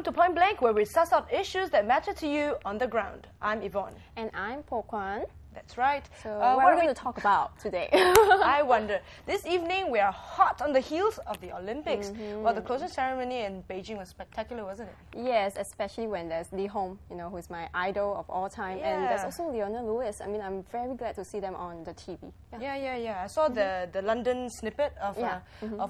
Welcome to Point Blank, where we suss out issues that matter to you on the ground. I'm Yvonne. And I'm Kwan. That's right. So what are we going to talk about today? I wonder. This evening we are hot on the heels of the Olympics. Well, the closing ceremony in Beijing was spectacular, wasn't it? Yes, especially when there's Li Hong, who is my idol of all time. Yeah. And there's also Leona Lewis. I mean, I'm very glad to see them on the TV. Yeah. I saw the London snippet of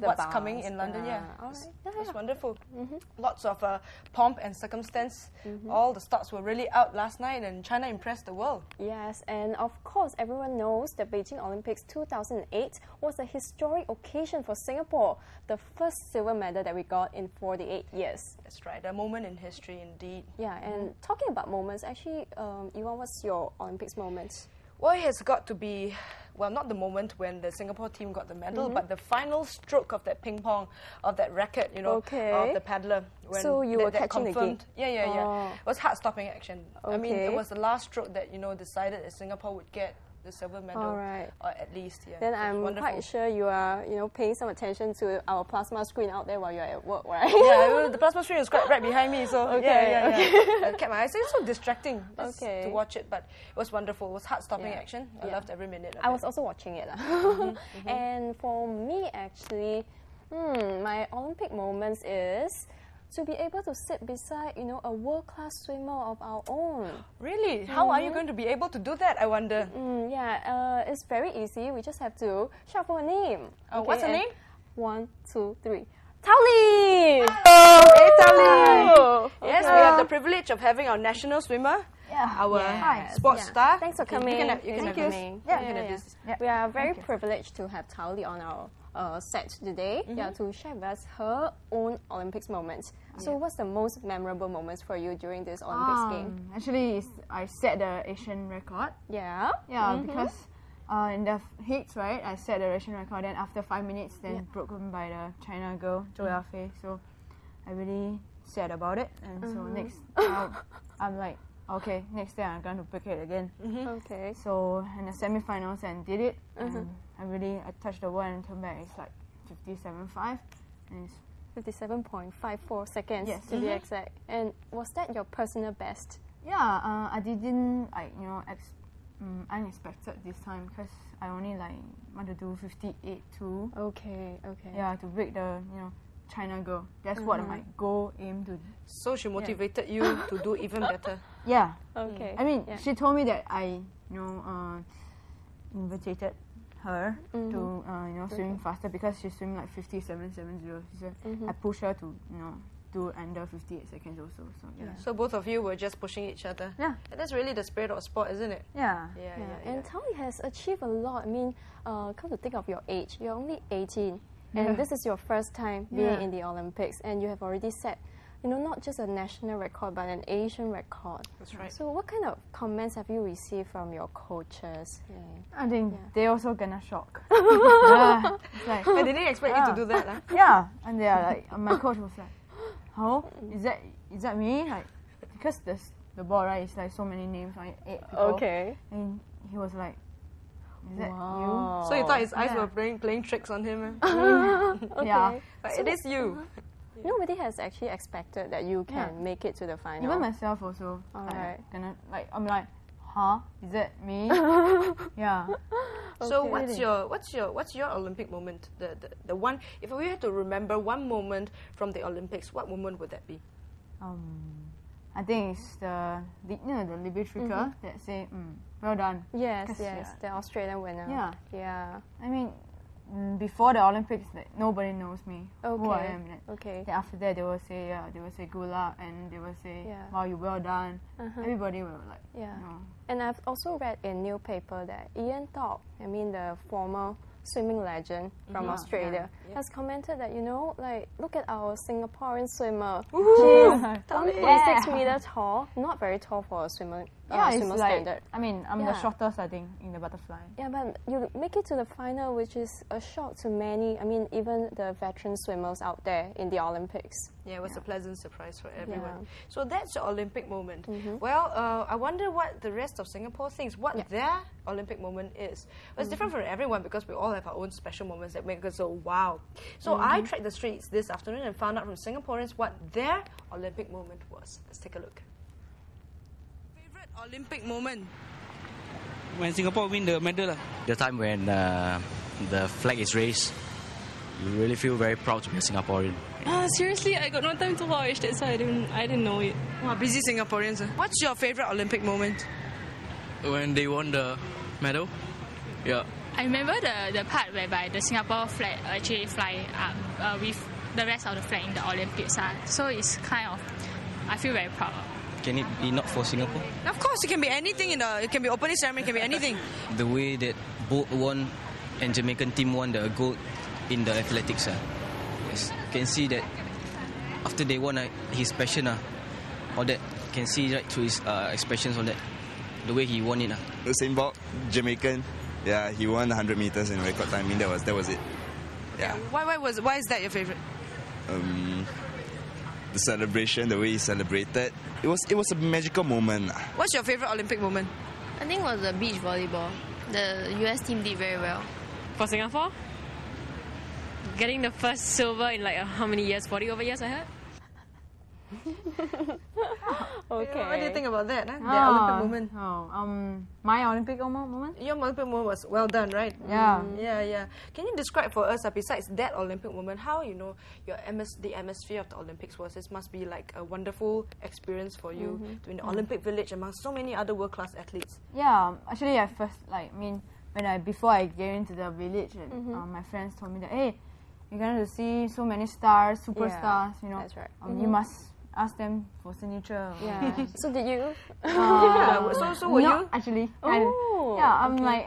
what's coming in London. It was wonderful. Lots of pomp and circumstance. All the stars were really out last night, and China impressed the world. Yes, and of course, everyone knows the Beijing Olympics 2008 was a historic occasion for Singapore, the first silver medal that we got in 48 years. That's right, a moment in history indeed. Yeah, and talking about moments, actually, Yeung, what's your Olympics moment? Well, it has got to be, well, not the moment when the Singapore team got the medal, but the final stroke of that ping pong, of that racket, of the paddler. When so you were catching confirmed. the game? Yeah. It was heart-stopping action. I mean, it was the last stroke that, decided that Singapore would get the silver medal. All right. Or at least, Then I'm quite sure you are, paying some attention to our plasma screen out there while you're at work, right? Yeah, the plasma screen was right behind me, so I kept my eyes. It's so distracting to watch it, but it was wonderful. It was heart-stopping action. I loved every minute of it. I was also watching it. And for me, actually, my Olympic moments is to be able to sit beside, a world-class swimmer of our own. Really? How are you going to be able to do that, I wonder? It's very easy. We just have to shout for her name. What's her name? 1, 2, 3. Tao Li! Hey, Tao Li! Yes, we have the privilege of having our national swimmer. Our sports star. Thanks for coming. You can have this. We are very privileged to have Tao Li on our set today to share with us her own Olympics moments. So what's the most memorable moments for you during this Olympics game? Actually, I set the Asian record. Because in the heats, right, I set the Asian record, and after 5 minutes, then broken by the China girl, Zhou Yafei. So I really sad about it, and so next, I'm like, okay, next day I'm going to break it again. Okay. So in the semi-finals, and did it, and I touched the wall and turned back. It's like 57.5, and it's 57.54 seconds to be exact. And was that your personal best? Yeah, I didn't unexpected this time, because I only want to do 58.2. Okay. Yeah, to break the China girl. That's what my goal aim to. So she motivated you to do even better. Yeah. Okay. I mean, she told me that I invited her to swim faster, because she swim like 57.70. She said I push her to do under 58 seconds also. So So both of you were just pushing each other. Yeah. And that's really the spirit of sport, isn't it? Yeah. And Tao Li has achieved a lot. I mean, come to think of your age, you're only 18. And this is your first time being in the Olympics, and you have already set, not just a national record, but an Asian record. That's right. So what kind of comments have you received from your coaches? I think they also gonna shock. It's like, I didn't expect you to do that. Yeah, and they are like, my coach was like, how? Is that me? Like, because the board, right, is like so many names, like 8 people. Okay. And he was like, is that you? So you thought his eyes were playing tricks on him? Okay. Yeah. But it is you. Nobody has actually expected that you can make it to the final. Even myself also. Alright. I'm like, huh? Is that me? Yeah. So what's your Olympic moment? The one, if we had to remember one moment from the Olympics, what moment would that be? I think it's the Libby Tricker that say, well done. Yes, the Australian winner. Yeah. I mean, before the Olympics, nobody knows me, who I am. Okay. Then after that, they will say good luck, and they will say, wow, you well done. Everybody will And I've also read in newspaper that Ian Thorpe, the former swimming legend from Australia, has commented that, look at our Singaporean swimmer. She's 1.6 meters tall, not very tall for a swimmer swimmer standard. I mean, I'm the shortest, I think, in the butterfly. Yeah, but you make it to the final, which is a shock to many. I mean, even the veteran swimmers out there in the Olympics. Yeah, it was a pleasant surprise for everyone. So that's your Olympic moment. Well, I wonder what the rest of Singapore thinks, what their Olympic moment is. Well, it's different for everyone because we all have our own special moments that make us so wow. So I trekked the streets this afternoon and found out from Singaporeans what their Olympic moment was. Let's take a look. Favorite Olympic moment? When Singapore win the medal. The time when the flag is raised, you really feel very proud to be a Singaporean. Seriously, I got no time to watch. That's why I didn't know it. Wow, busy Singaporeans. What's your favorite Olympic moment? When they won the medal. Yeah. I remember the part whereby the Singapore flag actually fly up with the rest of the flag in the Olympics. So it's kind of, I feel very proud. Can it be not for Singapore? Of course, it can be anything. It can be opening ceremony, it can be anything. The way that both won and Jamaican team won the gold in the athletics. Yes. You can see that after they won, his passion, all that. You can see right through his expressions on that, the way he won it. Usain Bolt, Jamaican. Yeah, he won 100 meters in record time. I mean, that was it. Yeah. Why is that your favorite? The celebration, the way he celebrated, it was a magical moment. What's your favorite Olympic moment? I think it was the beach volleyball. The US team did very well. For Singapore, getting the first silver in like how many years? 40 over years, I heard. Okay. What do you think about that? The Olympic moment. My Olympic moment. Your Olympic moment was well done, right? Yeah. Yeah. Can you describe for us, besides that Olympic moment, how the atmosphere of the Olympics was? It must be like a wonderful experience for you doing the Olympic Village among so many other world-class athletes. Yeah, actually, before I get into the village, my friends told me that, hey, you're going to see so many stars, superstars. That's right. You must ask them for signature. Yeah. So did you? So were you? Actually. Oh. I'm okay. like,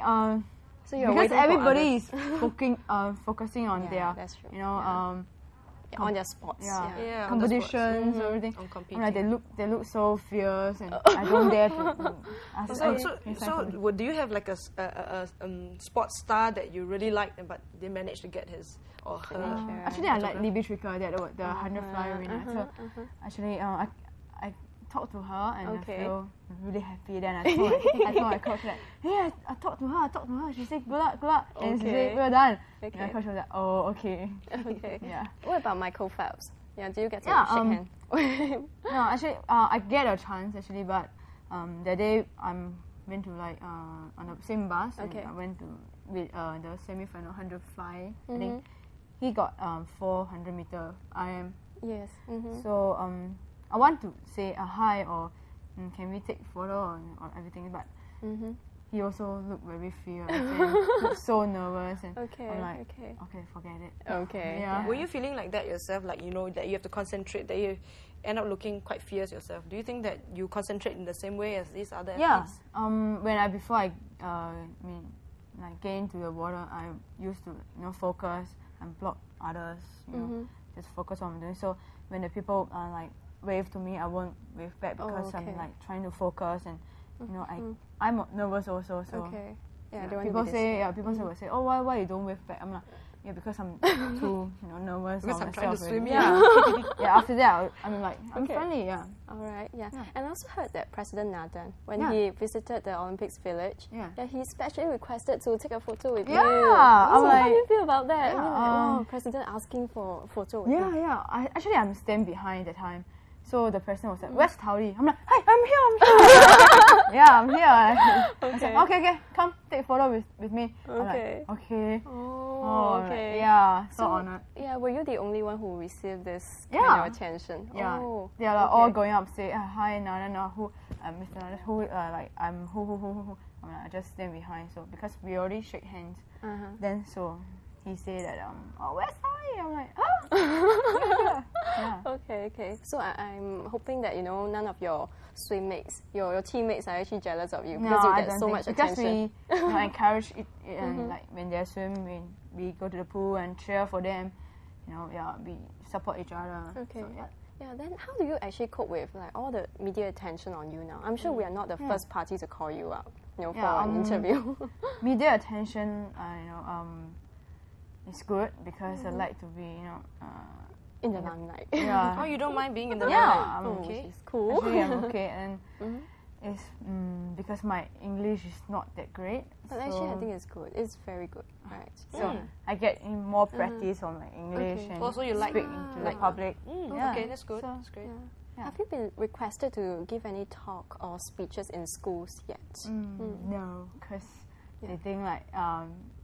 so you're because everybody is focusing on their, that's true. on their sports. Competitions, everything. Competing. Like they look so fierce, and I don't dare to ask. So do you have like a sports star that you really liked, but they managed to get his or her? Actually, I like Libby Tricker, the 100 flyer winner. So actually, I talked to her and I feel really happy. Then I told my coach like, hey, I talked to her. She said, good luck. And she said, well done. And my coach was like, oh, okay. Yeah. What about Michael Phelps? Yeah, do you get to shake hands? No, actually, I get a chance actually, but that day I went to like on the same bus. And I went to with the semi-final 100 fly. I think he got 400 meter IM. Yes. So I want to say hi or can we take photo or everything, but he also looked very fierce and looked so nervous, and I'm like, okay, forget it. Okay. Yeah. Were you feeling like that yourself? Like that you have to concentrate, that you end up looking quite fierce yourself. Do you think that you concentrate in the same way as these other athletes? Before I get into the water, I used to focus and block others. Just focus on what I'm doing. So when the people like wave to me, I won't wave back because I'm like trying to focus, and I'm nervous also. So people say, oh, why you don't wave back? I'm like, because I'm too nervous. Because I'm trying to swim. After that, I'm like, I'm friendly. All right. And I also heard that President Nathan, when he visited the Olympics village, he specially requested to take a photo with you. How do you feel about that? President asking for a photo with you. I'm standing behind that time. So the president was like, where's Tao Li? I'm like, hi, I'm here. I'm here. I said, okay, come take a photo with me. I'm like, okay. So honored. Yeah, were you the only one who received this kind of attention? They are all going up, say, hi, no, who, Mr. Nana, who, I'm who. I'm like, I just stand behind. So because we already shake hands, then so he said that, where's Tao Li? I'm like, Okay. So I'm hoping that none of your swim mates, your teammates are actually jealous of you because you get so much attention. Because we encourage it, and like when they swim, when we go to the pool and cheer for them, we support each other. Okay. So, Yeah, then how do you actually cope with like all the media attention on you now? I'm sure we are not the first party to call you out, for an interview. Media attention, is good because I like to be, in the limelight. Yeah. Oh, you don't mind being in the limelight? Yeah, I'm okay. It's cool. Actually, I'm okay, and it's because my English is not that great. But actually, I think it's good. It's very good, right? So I get more practice on my English and also you like speak to the public. Okay, that's good. That's great. Have you been requested to give any talk or speeches in schools yet? No, because they think like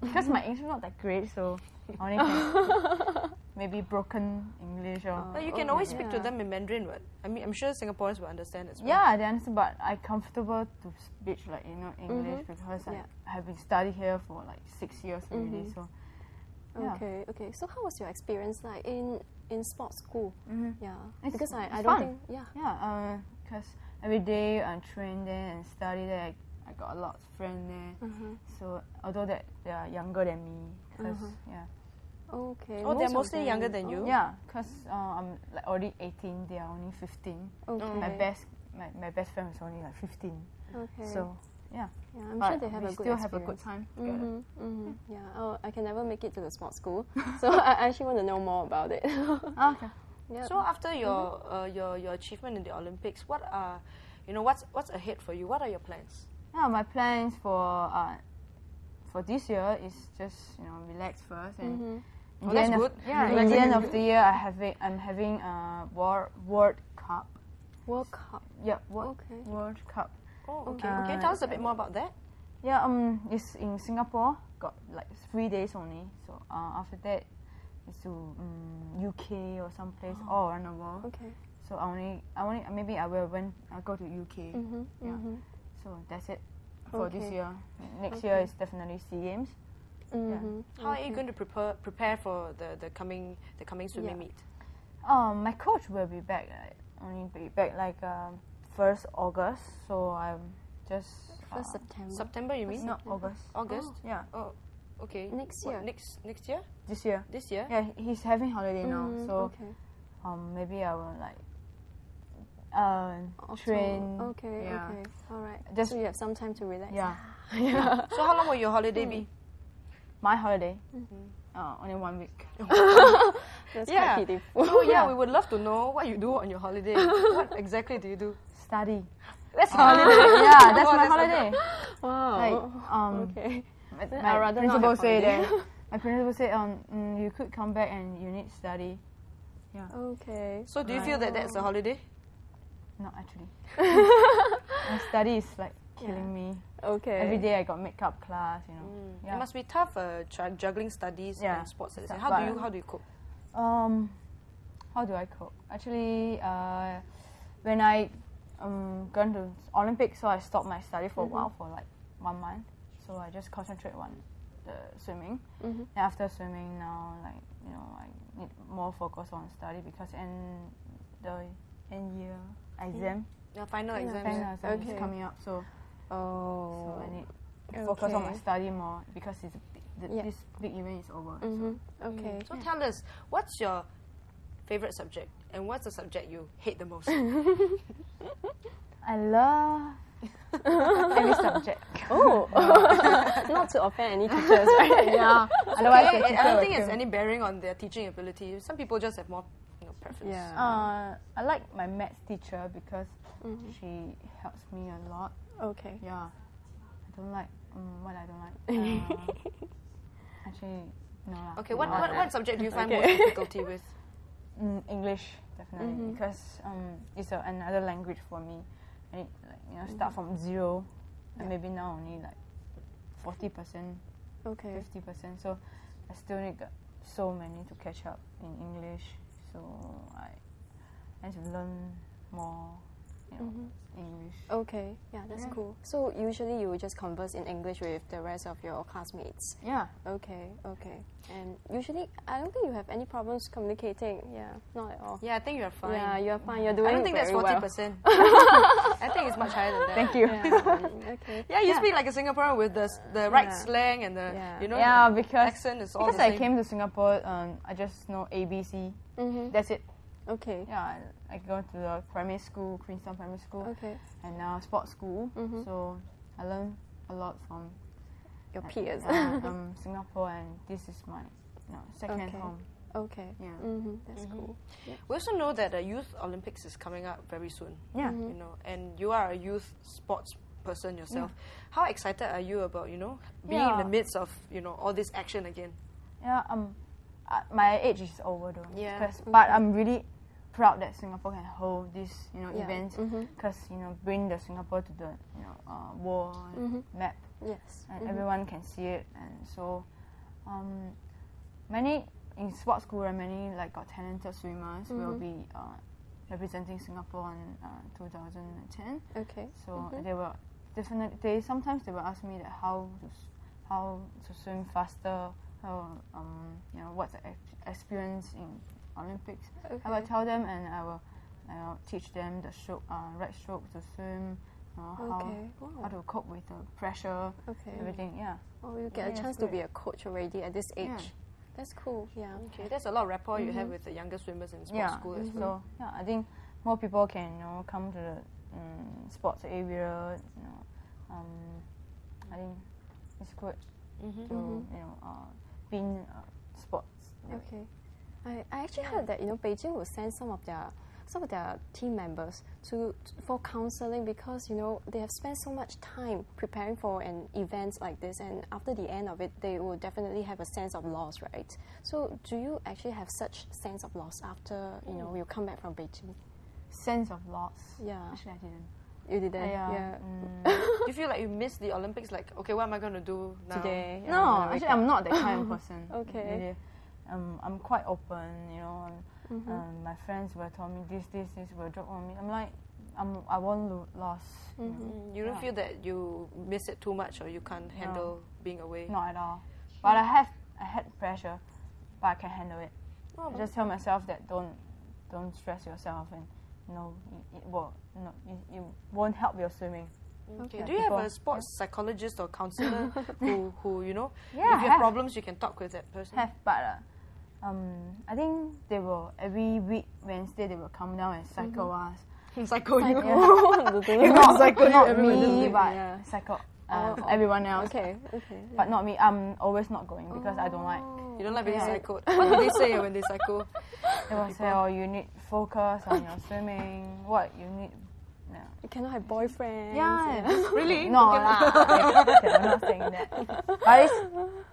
because my English is not that great, so I only can maybe broken English or. But you can always speak to them in Mandarin, right? I mean, I'm sure Singaporeans will understand as well. Yeah, they understand, but I'm comfortable to speak like English because I have been studying here for like 6 years already. So. Yeah. Okay. So how was your experience like in sports school? Yeah, it's because I don't fun. think because every day I train there and study there. I got a lot of friends there. So although that they are younger than me, Okay. Oh, they're mostly younger than you? Yeah, because I'm like already 18. They are only 15. Okay. My best friend was only like 15. Okay. So yeah, I'm sure they have a good still experience. have a good time together. Yeah. Oh, I can never make it to the sports school, so I actually want to know more about it. Okay. Yeah. So after your achievement in the Olympics, what are what's ahead for you? What are your plans? Yeah, my plans for this year is just relax first and. That's good. In the end of the year, I'm having a World Cup. World Cup. Yeah. World Cup. Oh, okay. Okay. Tell us a bit more about that. Yeah. It's in Singapore. Got like 3 days only. So after that, it's to UK or someplace all around the world. Okay. So maybe I will when I go to UK. So that's it for this year. Next year is definitely SEA Games. How are you going to prepare for the coming swimming meet? My coach will be back. Only be back like 1st August. So I'm just 1st September. September, you mean? No, August. August. Yeah. Oh, okay. Next year. Next year? This year. This year? Yeah, he's having holiday now. So maybe I will like train. Okay. All right. Just so you have some time to relax. Yeah. So how long will your holiday be? My holiday? Only 1 week. That's quite pitiful. So we would love to know what you do on your holiday. What exactly do you do? Study. That's holiday. Yeah, that's my holiday. Wow. Like, okay. My principal said that. My principal said, you could come back and you need to study. Yeah. Okay. So do you feel that that's a holiday? No, actually. My study is like killing me. Okay. Every day I got makeup class, It must be tough juggling studies and sports. How do you cope? How do I cope? Actually, when I gone to Olympics, so I stopped my study for a while, for like 1 month. So I just concentrate on the swimming. And after swimming, now I need more focus on study because the end year exam. Your final exam is coming up. So I need to focus on my study more because this big event is over. Okay. So tell us, what's your favorite subject and what's the subject you hate the most? I love every subject. Oh, not to offend any teachers, right? Yeah. Otherwise, I don't think it's any bearing on their teaching ability. Some people just have more preference. Yeah. I like my maths teacher because she helps me a lot. Okay. Yeah. I don't like what I don't like. Actually, no. Okay. What subject do you find most difficulty with? English, definitely, because it's another language for me. I need start from zero, and maybe now only like 40%, 50%. So I still need so many to catch up in English. So I need to learn more English. Okay, yeah, that's cool. So usually you just converse in English with the rest of your classmates? Yeah. Okay. And usually, I don't think you have any problems communicating. Yeah, not at all. Yeah, I think you're fine. Yeah, you're fine. You're doing I don't think that's 40%. Well. I think it's much higher than that. Thank you. Yeah, okay. Yeah, you speak like a Singaporean with the right slang and the because accent is all because the same. I came to Singapore, I just know ABC. That's it. Okay. Yeah, I go to the primary school, Queenstown Primary School. Okay. And now sports school. So I learn a lot from your peers. Singapore, and this is my second home. Okay. Yeah. That's cool. Yeah. We also know that the Youth Olympics is coming up very soon. Yeah. You know, and you are a youth sports person yourself. How excited are you about, you know, being in the midst of, you know, all this action again? Yeah. My age is over though. Yeah. But I'm really proud that Singapore can hold this, you know, event because you know, bring the Singapore to the world map. Yes. And everyone can see it, and so many in sports school, many like got talented swimmers will be representing Singapore in 2010. Okay. So they were definitely. Sometimes they will ask me that how to swim faster. How you know, what's the experience in Olympics? Okay. I will tell them, and I will teach them the stroke, right stroke to swim. How to cope with the pressure, everything. Yeah. Oh, you get a chance to be a coach already at this age. Yeah. That's cool. Yeah. Okay. There's a lot of rapport you have with the younger swimmers in sports school as well. So I think more people can come to the sports area. You know, I think it's good to be in sports. Okay. I actually heard that Beijing will send some of their team members for counseling because they have spent so much time preparing for an event like this, and after the end of it they will definitely have a sense of loss, right? So do you actually have such sense of loss after you come back from Beijing? Sense of loss? Yeah. Actually, I didn't. You didn't? Yeah. Do you feel like you missed the Olympics? Like, okay, what am I going to do now? Today? No, actually I'm not that kind of person. Okay. Really. I'm quite open, my friends were telling me this will drop on me. I'm like, I won't lose. You don't feel that you miss it too much, or you can't handle being away? Not at all. But I had pressure, but I can handle it. I just tell myself that don't stress yourself, and you won't help your swimming. Okay. Do you have a sports psychologist or counselor who if you I have problems you can talk with that person? Have, but I think they will every week Wednesday they will come down and cycle us. Psycho you? Not me, but psycho everyone else. Okay. But not me. I'm always not going because I don't like. You don't like being psychoed. What do they say when they psycho? They will say, "Oh, you need focus on your swimming. What you need." No. You cannot have boyfriends. Yeah. Really? No, okay, I'm not saying that. But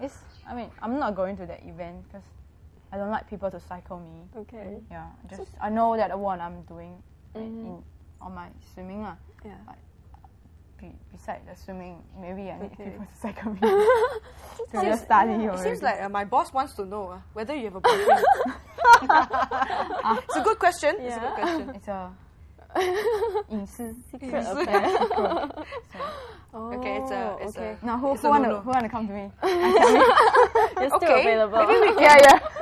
it's. I mean, I'm not going to that event because I don't like people to cycle me. Okay. Yeah. I know that what I'm doing on my swimming Yeah. Beside the swimming, maybe I need people to cycle me to just study. It seems like my boss wants to know whether you have a boyfriend. It's a good question. Yeah. It's a good question. It's a 隐私 secret. Okay, it's a now who want to come to me? You're still available.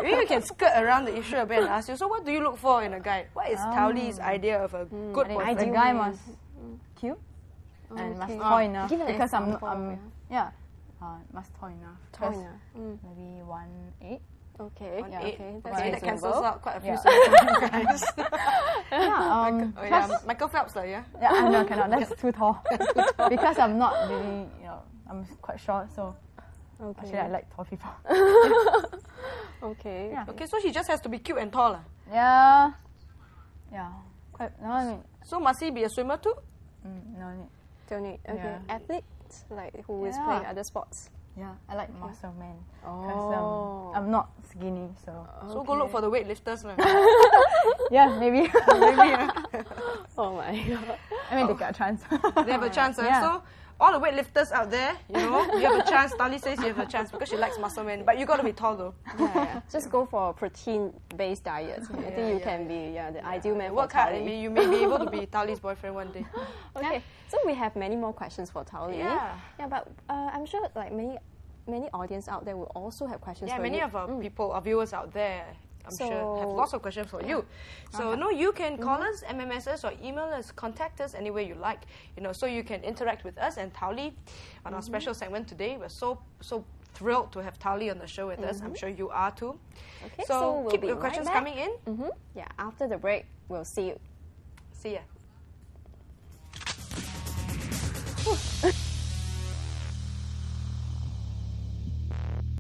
Maybe we can skirt around the issue a bit and ask you. So, what do you look for in a guy? What is Tao Li's idea of a good boyfriend? The guy must cute and must tall enough because I'm must tall enough. Tall enough. Maybe 1'8". Okay. That cancels out quite a few guys. Michael Phelps, Yeah, no, cannot. That's too tall. Because I'm not really, I'm quite short, so actually I like tall people. Okay. Yeah. Okay, so he just has to be cute and tall. Yeah. Quite. No, I mean. So must he be a swimmer too? No need. Don't need. Okay. Yeah. Athletes like who is playing other sports. Yeah, I like muscle men. Because I'm not skinny, so. So go look for the weightlifters. Yeah, maybe. Oh my god. I mean, they got a chance. They have a chance. So all the weightlifters out there, you have a chance. Tao Li says you have a chance because she likes muscle men. But you got to be tall though. Yeah. Just go for a protein-based diet. I think you can be the ideal man for Tao Li. You may be able to be Tao Li's boyfriend one day. Okay. So we have many more questions for Tao Li. Yeah, but I'm sure like many audience out there will also have questions for you. Yeah, many of our viewers out there, I'm sure, have lots of questions for you. So you can call us, MMS us, or email us, contact us any way you like. So you can interact with us and Tao Li on our special segment today. We're so thrilled to have Tao Li on the show with us. I'm sure you are too. Okay, so we'll keep be your questions right back. coming in. Yeah, after the break, we'll see you. See ya.